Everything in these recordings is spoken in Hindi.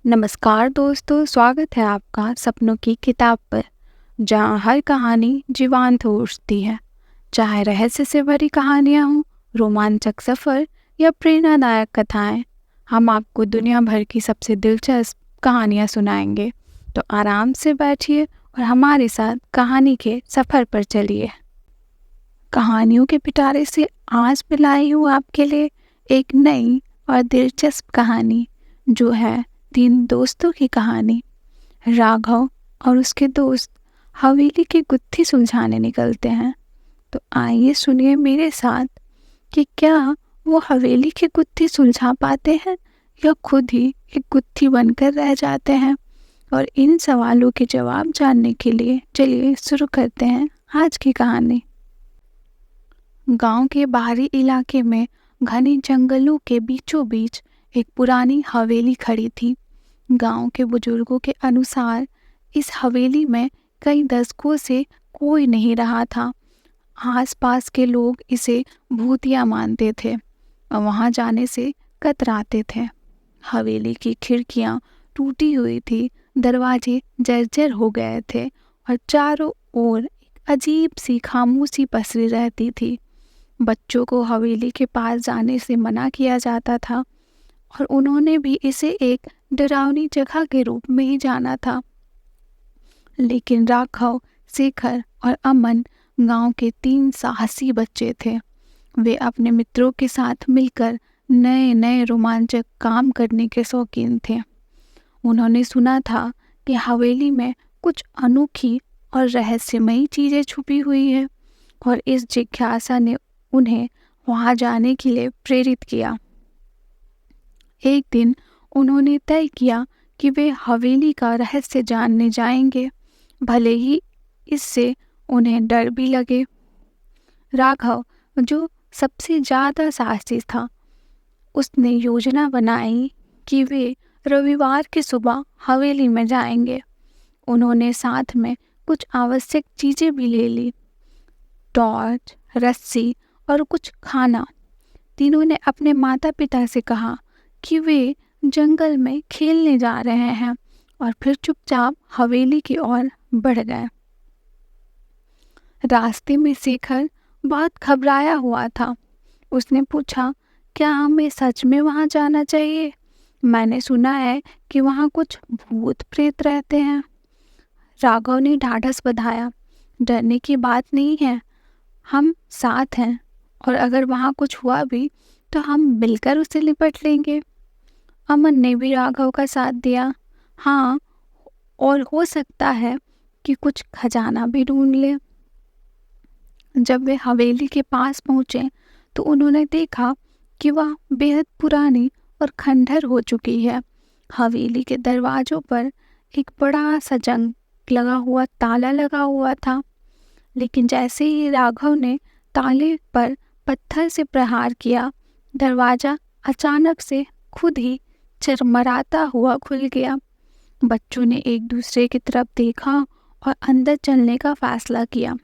नमस्कार दोस्तों, स्वागत है आपका सपनों की किताब पर, जहाँ हर कहानी जीवंत हो उठती है। चाहे रहस्य से भरी कहानियाँ हों, रोमांचक सफ़र या प्रेरणादायक कथाएं, हम आपको दुनिया भर की सबसे दिलचस्प कहानियाँ सुनाएंगे। तो आराम से बैठिए और हमारे साथ कहानी के सफ़र पर चलिए। कहानियों के पिटारे से आज मैं लाई हूँ आपके लिए एक नई और दिलचस्प कहानी, जो है 3 दोस्तों की कहानी। राघव और उसके दोस्त हवेली की गुत्थी सुलझाने निकलते हैं। तो आइए सुनिए मेरे साथ कि क्या वो हवेली की गुत्थी सुलझा पाते हैं या खुद ही एक गुत्थी बनकर रह जाते हैं। और इन सवालों के जवाब जानने के लिए चलिए शुरू करते हैं आज की कहानी। गांव के बाहरी इलाके में घने जंगलों के बीचों बीच एक पुरानी हवेली खड़ी थी। गांव के बुजुर्गों के अनुसार इस हवेली में कई दशकों से कोई नहीं रहा था। आसपास के लोग इसे भूतिया मानते थे और वहां जाने से कतराते थे। हवेली की खिड़कियां टूटी हुई थी, दरवाजे जर्जर हो गए थे और चारों ओर एक अजीब सी खामोशी पसरी रहती थी। बच्चों को हवेली के पास जाने से मना किया जाता था और उन्होंने भी इसे एक डरावनी जगह के रूप में ही जाना था। लेकिन राघव, शेखर और अमन गांव के 3 साहसी बच्चे थे। वे अपने मित्रों के साथ मिलकर नए नए रोमांचक काम करने के शौकीन थे। उन्होंने सुना था कि हवेली में कुछ अनोखी और रहस्यमयी चीजें छुपी हुई है और इस जिज्ञासा ने उन्हें वहां जाने के लिए प्रेरित किया। एक दिन उन्होंने तय किया कि वे हवेली का रहस्य जानने जाएंगे, भले ही इससे उन्हें डर भी लगे। राघव, जो सबसे ज्यादा साहसी था, उसने योजना बनाई कि वे रविवार की सुबह हवेली में जाएंगे। उन्होंने साथ में कुछ आवश्यक चीजें भी ले ली, टॉर्च, रस्सी और कुछ खाना। तीनों ने अपने माता पिता से कहा कि वे जंगल में खेलने जा रहे हैं और फिर चुपचाप हवेली की ओर बढ़ गए। रास्ते में शेखर बहुत घबराया हुआ था। उसने पूछा, क्या हमें सच में वहां जाना चाहिए? मैंने सुना है कि वहां कुछ भूत प्रेत रहते हैं। राघव ने ढाढ़स बंधाया, डरने की बात नहीं है, हम साथ हैं और अगर वहां कुछ हुआ भी तो हम मिलकर उसे निपट लेंगे। अमन ने भी राघव का साथ दिया। हाँ, और हो सकता है कि कुछ खजाना भी ढूंढ ले। जब वे हवेली के पास पहुंचे तो उन्होंने देखा कि वह बेहद पुरानी और खंडहर हो चुकी है। हवेली के दरवाजों पर एक बड़ा सा जंग लगा हुआ ताला लगा हुआ था। लेकिन जैसे ही राघव ने ताले पर पत्थर से प्रहार किया, दरवाजा अचानक से खुद ही चरमराता हुआ खुल गया। बच्चों ने एक दूसरे की तरफ देखा और अंदर चलने का फैसला किया।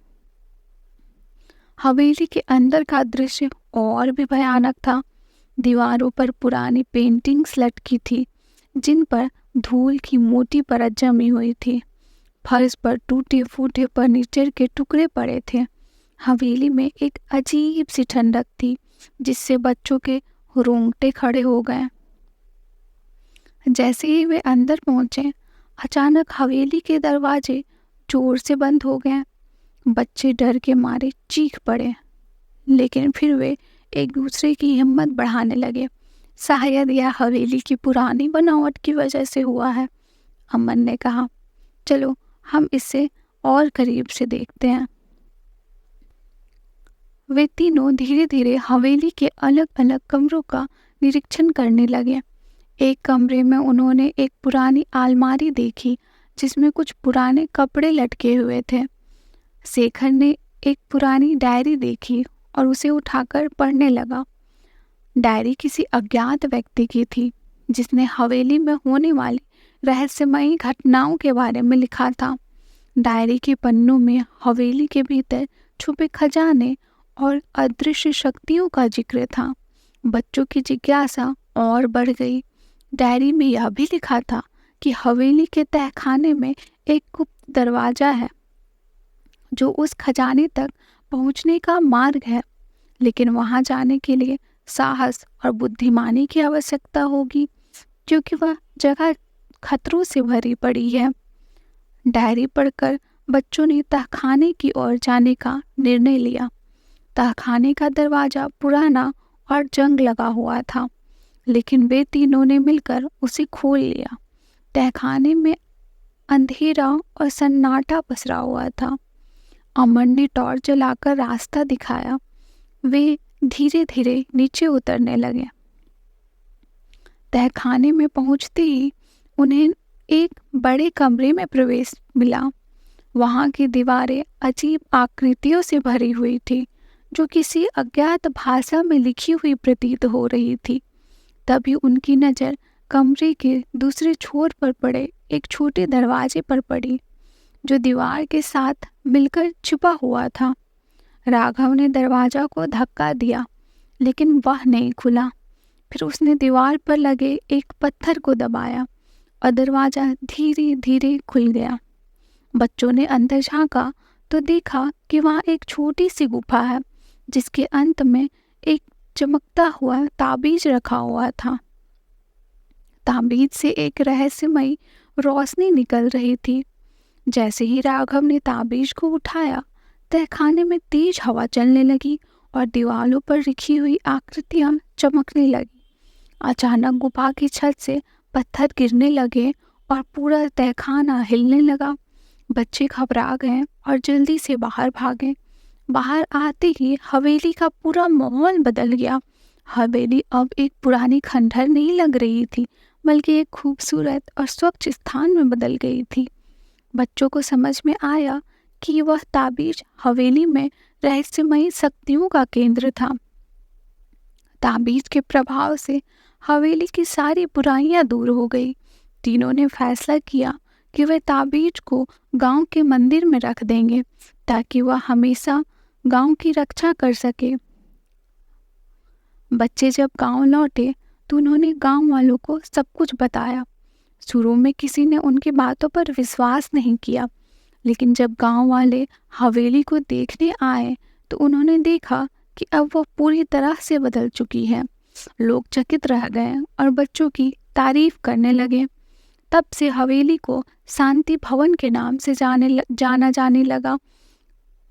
हवेली के अंदर का दृश्य और भी भयानक था। दीवारों पर पुरानी पेंटिंग्स लटकी थी, जिन पर धूल की मोटी परत जमी हुई थी। फर्श पर टूटे फूटे फर्नीचर के टुकड़े पड़े थे। हवेली में एक अजीब सी ठंडक थी, जिससे बच्चों के रोंगटे खड़े हो गए। जैसे ही वे अंदर पहुंचे, अचानक हवेली के दरवाजे जोर से बंद हो गए। बच्चे डर के मारे चीख पड़े, लेकिन फिर वे एक दूसरे की हिम्मत बढ़ाने लगे। शायद यह हवेली की पुरानी बनावट की वजह से हुआ है, अमन ने कहा। चलो हम इसे और करीब से देखते हैं। वे तीनों धीरे धीरे हवेली के अलग अलग कमरों का निरीक्षण करने लगे। एक कमरे में उन्होंने एक पुरानी अलमारी देखी, जिसमें कुछ पुराने कपड़े लटके हुए थे। शेखर ने एक पुरानी डायरी देखी और उसे उठाकर पढ़ने लगा। डायरी किसी अज्ञात व्यक्ति की थी, जिसने हवेली में होने वाली रहस्यमयी घटनाओं के बारे में लिखा था। डायरी के पन्नों में हवेली के भीतर छुपे खजाने और अदृश्य शक्तियों का जिक्र था। बच्चों की जिज्ञासा और बढ़ गई। डायरी में यह भी लिखा था कि हवेली के तहखाने में एक गुप्त दरवाजा है जो उस खजाने तक पहुंचने का मार्ग है, लेकिन वहां जाने के लिए साहस और बुद्धिमानी की आवश्यकता होगी क्योंकि वह जगह खतरों से भरी पड़ी है। डायरी पढ़कर बच्चों ने तहखाने की ओर जाने का निर्णय लिया। तहखाने का दरवाजा पुराना और जंग लगा हुआ था, लेकिन वे तीनों ने मिलकर उसे खोल लिया। तहखाने में अंधेरा और सन्नाटा पसरा हुआ था। अमन ने टॉर्च जलाकर रास्ता दिखाया। वे धीरे धीरे नीचे उतरने लगे। तहखाने में पहुंचते ही उन्हें एक बड़े कमरे में प्रवेश मिला। वहां की दीवारें अजीब आकृतियों से भरी हुई थी जो किसी अज्ञात भाषा में लिखी हुई प्रतीत हो रही थी। तभी उनकी नज़र कमरे के दूसरे छोर पर पड़े एक छोटे दरवाजे पर पड़ी जो दीवार के साथ मिलकर छिपा हुआ था। राघव ने दरवाजा को धक्का दिया, लेकिन वह नहीं खुला। फिर उसने दीवार पर लगे एक पत्थर को दबाया और दरवाजा धीरे धीरे खुल गया। बच्चों ने अंदर झांका तो देखा कि वहाँ एक छोटी सी गुफा है जिसके अंत में एक चमकता हुआ ताबीज रखा हुआ था। ताबीज से एक रहस्यमयी रोशनी निकल रही थी। जैसे ही राघव ने ताबीज को उठाया, तहखाने में तेज हवा चलने लगी और दीवारों पर लिखी हुई आकृतियां चमकने लगी। अचानक गुफा की छत से पत्थर गिरने लगे और पूरा तहखाना हिलने लगा। बच्चे घबरा गए और जल्दी से बाहर भागे। बाहर आते ही हवेली का पूरा माहौल बदल गया। हवेली अब एक पुरानी खंडहर नहीं लग रही थी, बल्कि एक खूबसूरत और स्वच्छ स्थान में बदल गई थी। बच्चों को समझ में आया कि वह ताबीज हवेली में रहस्यमयी शक्तियों का केंद्र था। ताबीज के प्रभाव से हवेली की सारी बुराइयां दूर हो गई। तीनों ने फैसला किया कि वे ताबीज को गांव के मंदिर में रख देंगे ताकि वह हमेशा गांव की रक्षा कर सके। बच्चे जब गांव लौटे तो उन्होंने गांव वालों को सब कुछ बताया। शुरू में किसी ने उनकी बातों पर विश्वास नहीं किया, लेकिन जब गांव वाले हवेली को देखने आए तो उन्होंने देखा कि अब वह पूरी तरह से बदल चुकी है। लोग चकित रह गए और बच्चों की तारीफ करने लगे। तब से हवेली को शांति भवन के नाम से जाना जाने लगा।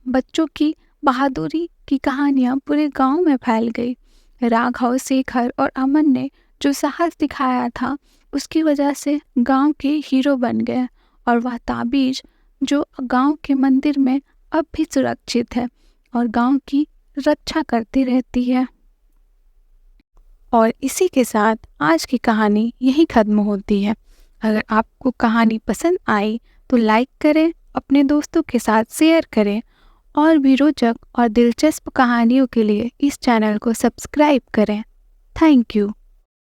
बच्चों की बहादुरी की कहानियां पूरे गांव में फैल गई। राघव, शेखर और अमन ने जो साहस दिखाया था उसकी वजह से गांव के हीरो बन गए और वह ताबीज जो गांव के मंदिर में अब भी सुरक्षित है और गांव की रक्षा करती रहती है। और इसी के साथ आज की कहानी यही खत्म होती है। अगर आपको कहानी पसंद आई तो लाइक करें, अपने दोस्तों के साथ शेयर करें और भी रोचक और दिलचस्प कहानियों के लिए इस चैनल को सब्सक्राइब करें। Thank you.